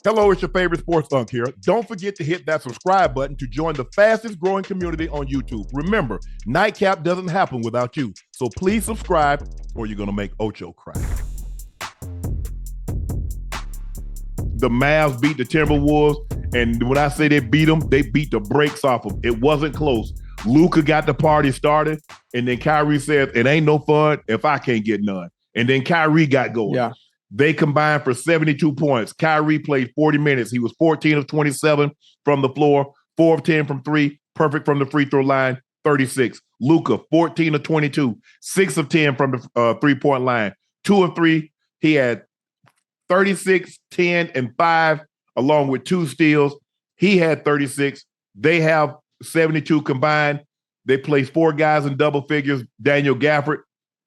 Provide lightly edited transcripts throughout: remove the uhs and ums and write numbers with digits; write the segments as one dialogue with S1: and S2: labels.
S1: Hello, it's your favorite sports Unc here. Don't forget to hit that subscribe button to join the fastest growing community on YouTube. Remember, Nightcap doesn't happen without you. So please subscribe or you're going to make Ocho cry. The Mavs beat the Timberwolves, and when I say they beat them, they beat the brakes off them. It wasn't close. Luka got the party started, and then Kyrie said, it ain't no fun if I can't get none. And then Kyrie got going.
S2: Yeah.
S1: They combined for 72 points. Kyrie played 40 minutes. He was 14 of 27 from the floor, 4 of 10 from three, perfect from the free throw line, 36. Luka, 14 of 22, 6 of 10 from the three-point line, 2 of 3. He had 36, 10, and 5, along with 2 steals. He had 36. They have 72 combined. They placed 4 guys in double figures. Daniel Gafford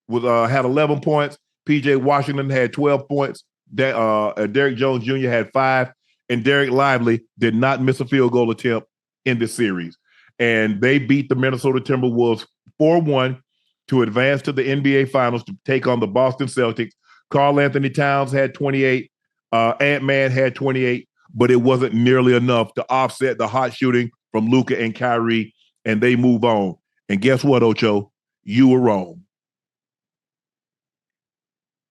S1: had 11 points. P.J. Washington had 12 points. Derrick Jones Jr. had 5. And Derek Lively did not miss a field goal attempt in this series. And they beat the Minnesota Timberwolves 4-1 to advance to the NBA Finals to take on the Boston Celtics. Karl Anthony Towns had 28. Ant-Man had 28. But it wasn't nearly enough to offset the hot shooting from Luka and Kyrie. And they move on. And guess what, Ocho? You were wrong.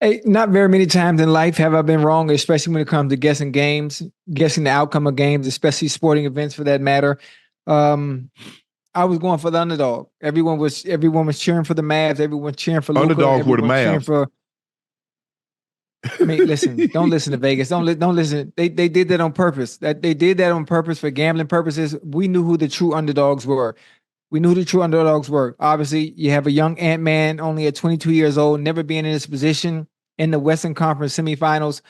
S2: Hey, not very many times in life have I been wrong, especially when it comes to guessing games, guessing the outcome of games, especially sporting events for that matter. I was going for the underdog. Everyone was cheering for the Mavs. Everyone cheering for Luka.
S1: Underdogs were the Mavs.
S2: I mean, listen. Don't listen to Vegas. Don't listen. They did that on purpose. They did that on purpose for gambling purposes. We knew who the true underdogs were. Obviously, you have a young Ant-Man, only at 22 years old, never being in this position in the Western Conference semifinals,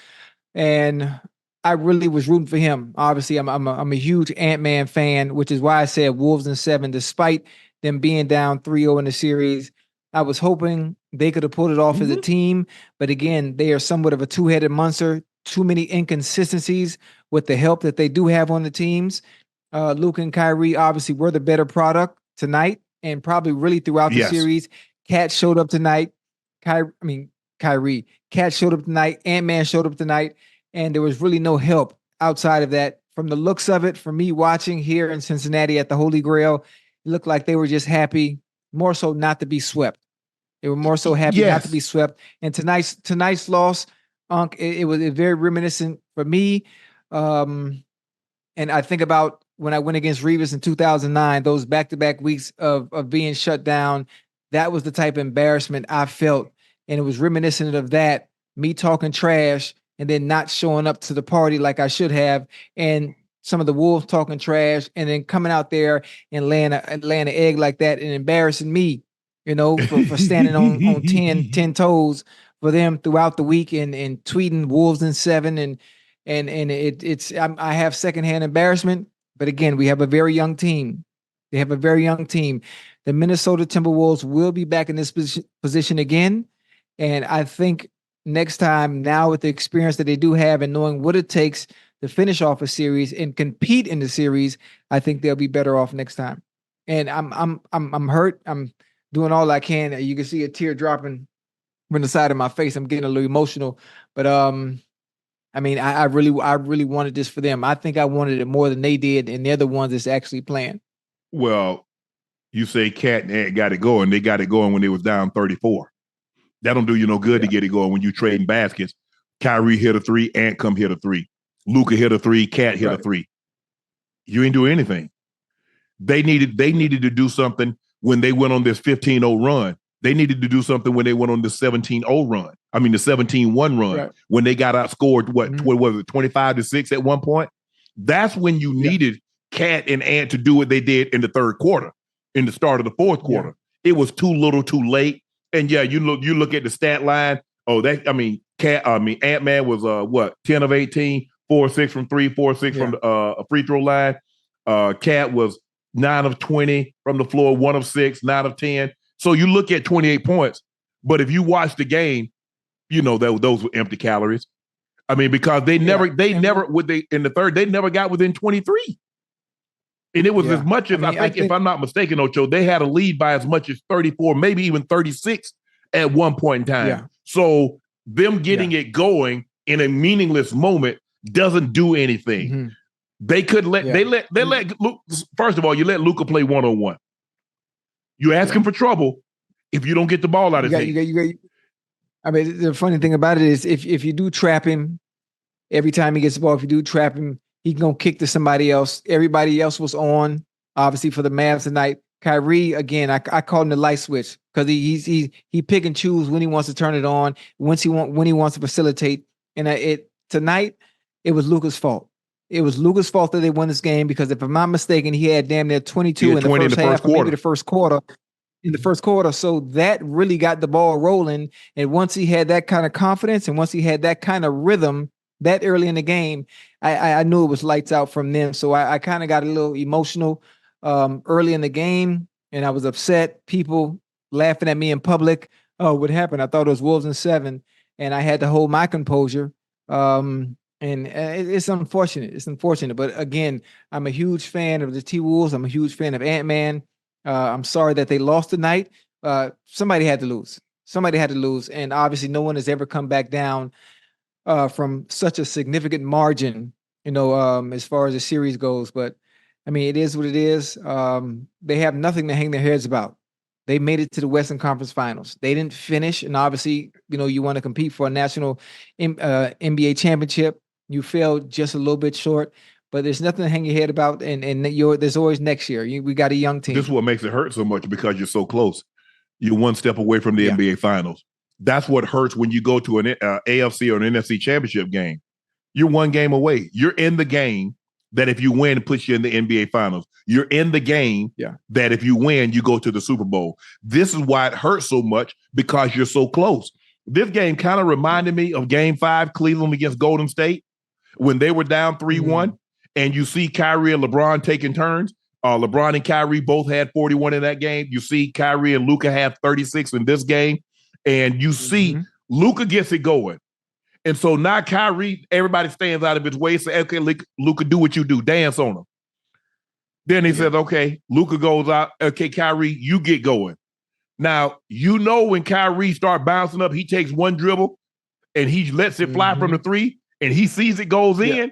S2: and I really was rooting for him. Obviously, I'm a huge Ant-Man fan, which is why I said Wolves in 7, despite them being down 3-0 in the series. I was hoping they could have pulled it off as a team, but again, they are somewhat of a two-headed monster. Too many inconsistencies with the help that they do have on the teams. Luka and Kyrie obviously were the better product tonight, and probably really throughout the series. Cat showed up tonight. Kyrie. Cat showed up tonight. Ant-Man showed up tonight, and there was really no help outside of that. From the looks of it, for me watching here in Cincinnati at the Holy Grail, it looked like they were just happy, more so not to be swept. They were more so happy not to be swept. And tonight's loss, Unc, it was very reminiscent for me. And I think about when I went against Revis in 2009, those back-to-back weeks of being shut down. That was the type of embarrassment I felt. And it was reminiscent of that, me talking trash and then not showing up to the party like I should have. And some of the Wolves talking trash and then coming out there and laying an egg like that and embarrassing me, for standing on 10 toes for them throughout the week and tweeting Wolves in 7. And I have secondhand embarrassment. But again, we have a very young team. They have a very young team. The Minnesota Timberwolves will be back in this position again. And I think next time, now with the experience that they do have and knowing what it takes to finish off a series and compete in the series, I think they'll be better off next time. And I'm hurt. I'm doing all I can. You can see a tear dropping from the side of my face. I'm getting a little emotional. But I really wanted this for them. I think I wanted it more than they did, and they're the ones that's actually playing.
S1: Well, you say Cat and Ant got it going. They got it going when they was down 34. That don't do you no good to get it going when you trading baskets. Kyrie hit a 3, Ant come hit a 3. Luka hit a 3, Cat hit a 3. You ain't doing anything. They needed to do something when they went on this 15-0 run. They needed to do something when they went on the 17-0 run. I mean, the 17-1 run, when they got outscored, what was it, 25-6 at one point? That's when you needed Cat and Ant to do what they did in the third quarter, in the start of the fourth quarter. It was too little, too late. And you look at the stat line. Ant-Man was 10 of 18, 4-6 from 3, 4-6 from a free throw line. Cat was 9 of 20 from the floor, 1 of 6, 9 of 10. So you look at 28 points, but if you watch the game, those were empty calories. I mean, because in the third, they never got within 23. And it was as much as, I think, if I'm not mistaken, Ocho, they had a lead by as much as 34, maybe even 36 at one point in time. Yeah. So them getting it going in a meaningless moment, doesn't do anything.
S2: Mm-hmm.
S1: They could let they let Luke. First of all, you let Luka play one-on-one. You ask him for trouble if you don't get the ball out of his hand.
S2: I mean, the funny thing about it is if you do trap him every time he gets the ball, if you do trap him, he can go kick to somebody else. Everybody else was on, obviously, for the Mavs tonight. Kyrie, again, I call him the light switch because he pick and choose when he wants to turn it on, when he wants to facilitate. And tonight, it was Luka's fault. It was Luka's fault that they won this game because if I'm not mistaken, he had damn near 22 in the first half, or maybe the first quarter. In the first quarter, so that really got the ball rolling. And once he had that kind of confidence, and once he had that kind of rhythm that early in the game, I knew it was lights out from them. So I kind of got a little emotional early in the game, and I was upset. People laughing at me in public. Oh, what happened? I thought it was Wolves in 7, and I had to hold my composure. And it's unfortunate. It's unfortunate, but again, I'm a huge fan of the T-Wolves. I'm a huge fan of Ant-Man. I'm sorry that they lost tonight. Somebody had to lose. Somebody had to lose, and obviously, no one has ever come back down from such a significant margin. As far as the series goes. But I mean, it is what it is. They have nothing to hang their heads about. They made it to the Western Conference Finals. They didn't finish, and obviously, you want to compete for a national NBA championship. You fell just a little bit short. But there's nothing to hang your head about, and there's always next year. We got a young team.
S1: This is what makes it hurt so much because you're so close. You're one step away from the NBA Finals. That's what hurts when you go to an AFC or an NFC championship game. You're one game away. You're in the game that if you win, it puts you in the NBA Finals. You're in the game that if you win, you go to the Super Bowl. This is why it hurts so much because you're so close. This game kind of reminded me of Game 5, Cleveland against Golden State, when they were down 3-1. And you see Kyrie and LeBron taking turns. LeBron and Kyrie both had 41 in that game. You see Kyrie and Luka have 36 in this game. And you see Luka gets it going. And so now Kyrie, everybody stands out of his way, say, okay, Luka, do what you do. Dance on him. Then he says, okay, Luka goes out. Okay, Kyrie, you get going. Now, when Kyrie starts bouncing up, he takes one dribble and he lets it fly from the 3 and he sees it goes in.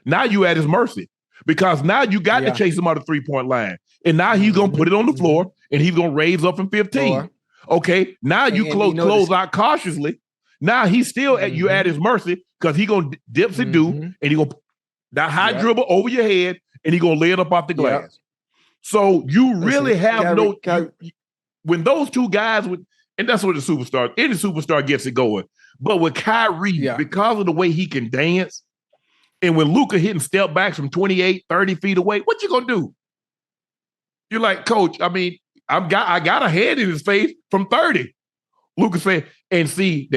S1: Now you at his mercy because now you got to chase him out of 3-point line. And now he's going to put it on the floor and he's going to raise up from 15. Okay, now you close out cautiously. Now he's still at you at his mercy because he's going to dips and do, and he's going to that high dribble over your head and he's going to lay it up off the glass. So you really have when those two guys would, and that's what any superstar gets it going. But with Kyrie, because of the way he can dance, and when Luka hitting step backs from 28, 30 feet away, what you gonna do? You're like, Coach, I mean, I got a head in his face from 30. Luka said, and see,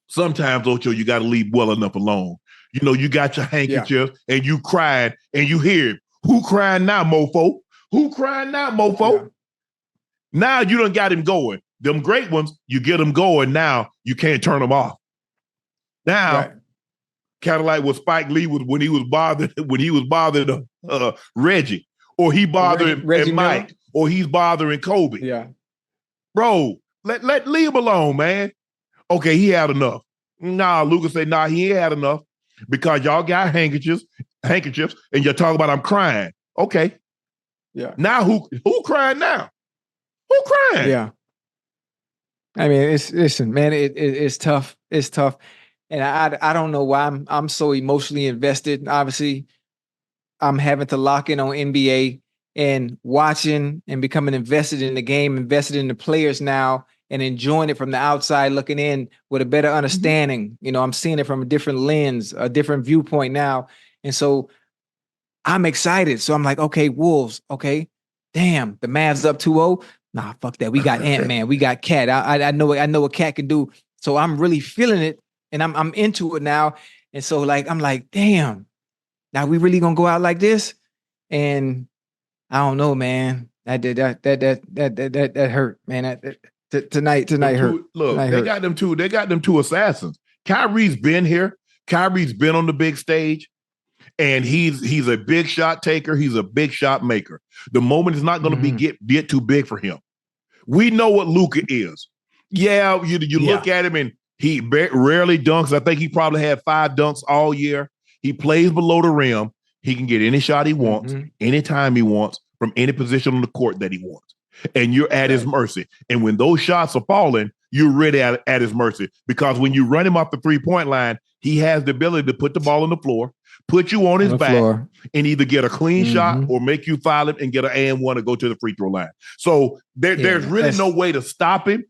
S1: sometimes, Ocho, you got to leave well enough alone. You got your handkerchief and you crying and you hear, who crying now, mofo? Who crying now, mofo? Yeah. Now you done got him going. Them great ones, you get them going. Now you can't turn them off. Now, kind of like what Spike Lee was when he was bothering Reggie, or he bothering Reggie Mike, Miller. Or he's bothering Kobe.
S2: Yeah,
S1: bro, let leave him alone, man. Okay, he had enough. Nah, Luka said, nah, he ain't had enough because y'all got handkerchiefs, and you're talking about I'm crying. Okay,
S2: yeah.
S1: Now who crying now? Who crying?
S2: Yeah. I mean, it's tough. It's tough. And I don't know why I'm so emotionally invested. Obviously, I'm having to lock in on NBA and watching and becoming invested in the game, invested in the players now, and enjoying it from the outside, looking in with a better understanding. I'm seeing it from a different lens, a different viewpoint now. And so I'm excited. So I'm like, okay, Wolves, okay, damn, the Mavs up 2-0. Nah, fuck that. We got Ant-Man. We got Cat. I know what Cat can do. So I'm really feeling it. And I'm into it now. And so I'm like, damn, now we really gonna go out like this? And I don't know, man. That hurt, man. Tonight hurt.
S1: Look, they got them two assassins. Kyrie's been here. Kyrie's been on the big stage. And he's a big shot taker. He's a big shot maker. The moment is not going to get too big for him. We know what Luka is. Yeah, you look at him and He rarely dunks. I think he probably had 5 dunks all year. He plays below the rim. He can get any shot he wants, anytime he wants, from any position on the court that he wants. And you're at his mercy. And when those shots are falling, you're really at his mercy. Because when you run him off the three-point line, he has the ability to put the ball on the floor, put you on his back, and either get a clean shot or make you foul him and get an and one to go to the free throw line. So there's really no way to stop him.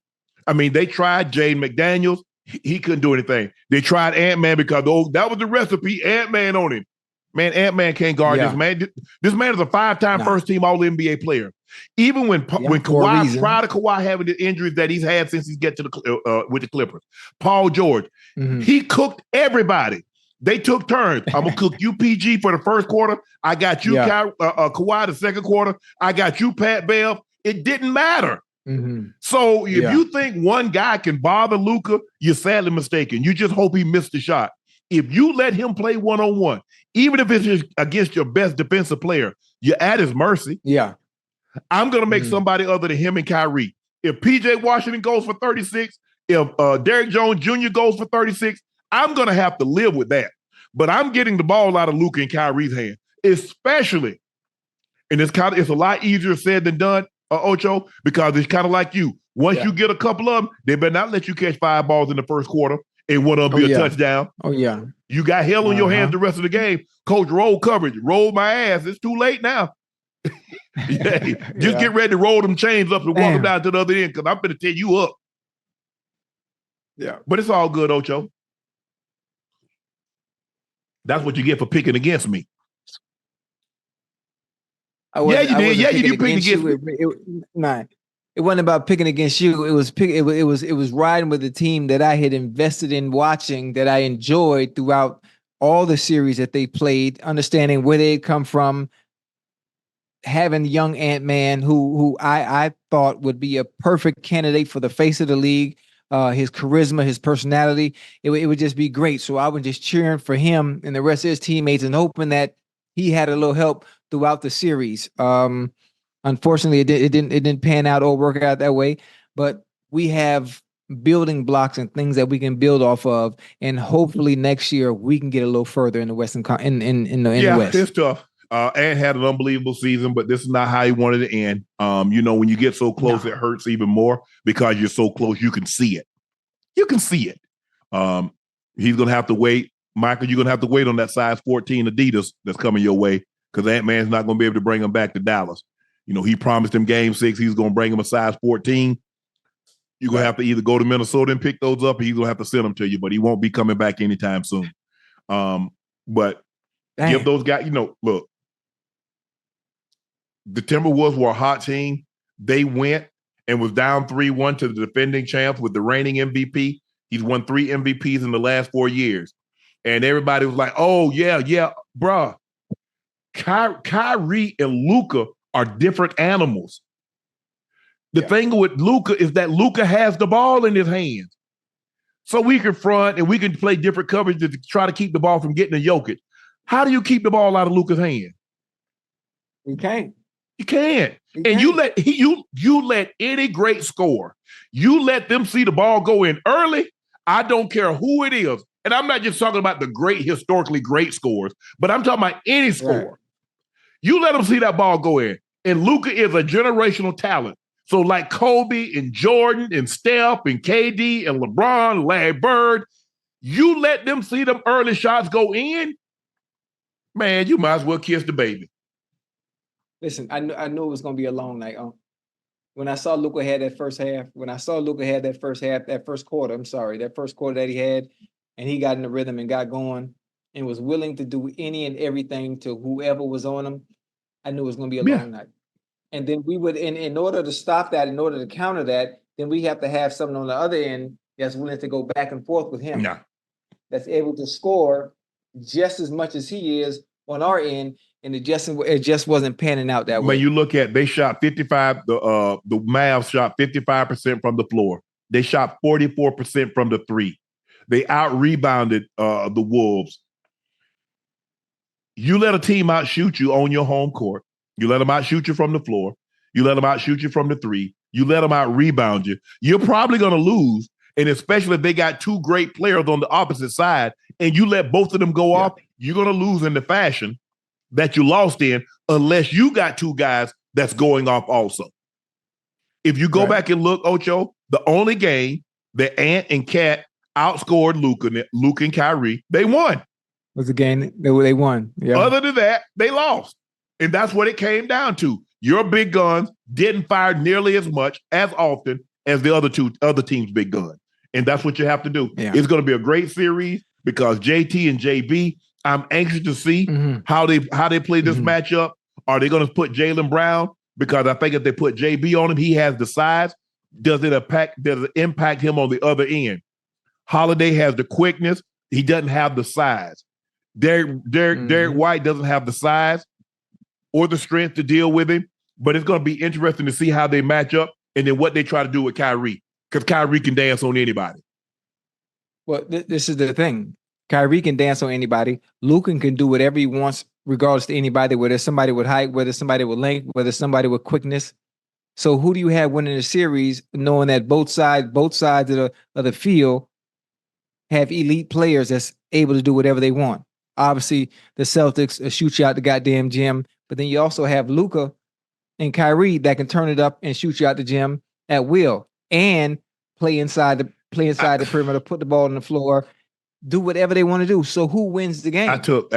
S1: I mean, they tried Jaden McDaniels. He couldn't do anything. They tried Ant-Man because that was the recipe. Ant-Man on him. Man, Ant-Man can't guard this man. This man is a 5-time first-team All-NBA player. Even when Kawhi, prior to Kawhi having the injuries that he's had since he's get to the with the Clippers, Paul George, he cooked everybody. They took turns. I'm gonna cook you, PG, for the first quarter. I got you, Kawhi, the second quarter. I got you, Pat Bev. It didn't matter. So if you think one guy can bother Luka, you're sadly mistaken. You just hope he missed the shot. If you let him play one-on-one, even if it's against your best defensive player, you're at his mercy. I'm going to make somebody other than him and Kyrie. If PJ Washington goes for 36, if Derrick Jones Jr. goes for 36, I'm going to have to live with that. But I'm getting the ball out of Luka and Kyrie's hand, especially, and it's a lot easier said than done, Ocho, because it's kind of like you. Once you get a couple of them, they better not let you catch 5 balls in the first quarter and one of them be a touchdown. You got hell on your hands the rest of the game. Coach, roll coverage. Roll my ass. It's too late now. Just get ready to roll them chains up and walk them down to the other end because I'm going to tear you up. But it's all good, Ocho. That's what you get for picking against me. You did pick against me.
S2: It wasn't about picking against you. It was riding with the team that I had invested in watching, that I enjoyed throughout all the series that they played, understanding where they had come from, having young Ant-Man who I thought would be a perfect candidate for the face of the league. His charisma, his personality, it would just be great. So I was just cheering for him and the rest of his teammates and hoping that he had a little help throughout the series. Unfortunately, it didn't pan out or work out that way. But we have building blocks and things that we can build off of, and hopefully next year we can get a little further in the Western in the West.
S1: It's tough. Ant had an unbelievable season, but this is not how he wanted to end. When you get so close, it hurts even more because you're so close. You can see it. He's gonna have to wait, Michael. You're gonna have to wait on that size 14 Adidas that's coming your way because Ant-Man's not gonna be able to bring him back to Dallas. He promised him game 6. He's going to bring him a size 14. You're going to have to either go to Minnesota and pick those up or he's going to have to send them to you, but he won't be coming back anytime soon. But give those guys, look, the Timberwolves were a hot team. They went and was down 3-1 to the defending champs with the reigning MVP. He's won 3 MVPs in the last 4 years. And everybody was like, oh, yeah, bruh. Kyrie and Luka are different animals. The thing with Luka is that Luka has the ball in his hands. So we can front and we can play different coverage to try to keep the ball from getting to Jokic. How do you keep the ball out of Luka's hand?
S2: You can't.
S1: You can't. And you let any great scorer, you let them see the ball go in early. I don't care who it is. And I'm not just talking about the great, historically great scorers, but I'm talking about any scorer. Right. You let them see that ball go in. And Luka is a generational talent. So like Kobe and Jordan and Steph and KD and LeBron, Larry Bird, you let them see them early shots go in, man, you might as well kiss the baby.
S2: Listen, I knew it was going to be a long night. When I saw Luka had that first quarter that he had, and he got in the rhythm and got going and was willing to do any and everything to whoever was on him, I knew it was going to be a long night. And then we would, in order to stop that, in order to counter that, then we have to have something on the other end that's willing to go back and forth with him. That's able to score just as much as he is on our end. And it just wasn't panning out that way.
S1: When you look at, they shot 55, the Mavs shot 55% from the floor. They shot 44% from the 3. They out-rebounded the Wolves. You let a team outshoot you on your home court. You let them outshoot you from the floor. You let them outshoot you from the 3. You let them out-rebound you. You're probably going to lose. And especially if they got two great players on the opposite side and you let both of them go off, you're going to lose in the fashion that you lost in unless you got two guys that's going off also. If you go back and look, Ocho, the only game that Ant and Cat outscored Luka and Kyrie, they won.
S2: Was the game they won. Yeah.
S1: Other than that, they lost. And that's what it came down to. Your big guns didn't fire nearly as much, as often as the other team's big gun. And that's what you have to do. Yeah. It's going to be a great series because JT and JB, I'm anxious to see how they play this matchup. Are they going to put Jaylen Brown? Because I think if they put JB on him, he has the size. Does it impact him on the other end? Holiday has the quickness. He doesn't have the size. Derek White doesn't have the size or the strength to deal with him. But it's going to be interesting to see how they match up and then what they try to do with Kyrie. Because Kyrie can dance on anybody.
S2: Well, this is the thing. Kyrie can dance on anybody. Luka can do whatever he wants, regardless to anybody, whether somebody with height, whether somebody with length, whether somebody with quickness. So who do you have winning the series, knowing that both sides of the field have elite players that's able to do whatever they want? Obviously, the Celtics shoot you out the goddamn gym, but then you also have Luka and Kyrie that can turn it up and shoot you out the gym at will and play inside the perimeter, put the ball on the floor, do whatever they want to do. So who wins the game?
S1: I took the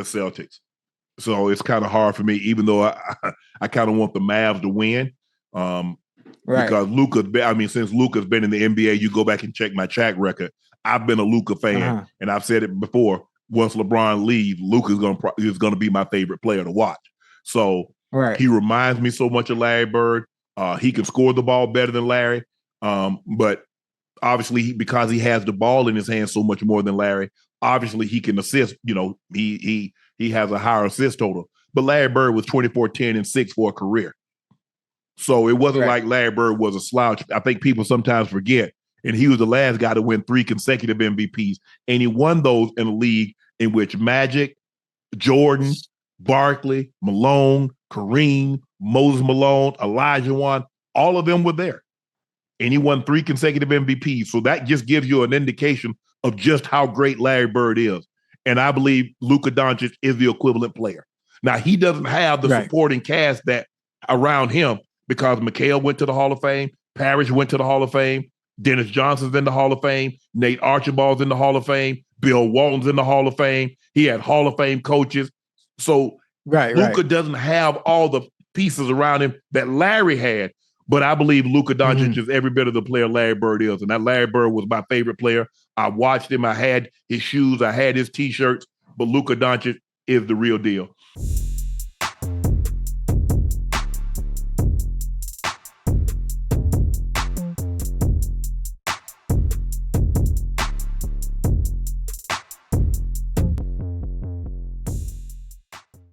S1: Celtics. So it's kind of hard for me, even though I kind of want the Mavs to win. Because since Luka's been in the NBA, you go back and check my track record. I've been a Luka fan, and I've said it before. Once LeBron leaves, Luka is going to be my favorite player to watch. So he reminds me so much of Larry Bird. He can score the ball better than Larry, but obviously because he has the ball in his hand so much more than Larry, obviously he can assist. You know, he has a higher assist total. But Larry Bird was 24, 10, and 6 for a career. So it wasn't like Larry Bird was a slouch. I think people sometimes forget. And he was the last guy to win 3 consecutive MVPs. And he won those in a league in which Magic, Jordan, Barkley, Malone, Kareem, Moses Malone, Elijah Wan, all of them were there. And he won 3 consecutive MVPs. So that just gives you an indication of just how great Larry Bird is. And I believe Luka Doncic is the equivalent player. Now, he doesn't have the supporting cast that around him because McHale went to the Hall of Fame, Parrish went to the Hall of Fame, Dennis Johnson's in the Hall of Fame, Nate Archibald's in the Hall of Fame, Bill Walton's in the Hall of Fame. He had Hall of Fame coaches. So Luka doesn't have all the pieces around him that Larry had. But I believe Luka Doncic is every bit of the player Larry Bird is. And that Larry Bird was my favorite player. I watched him. I had his shoes. I had his T-shirts. But Luka Doncic is the real deal.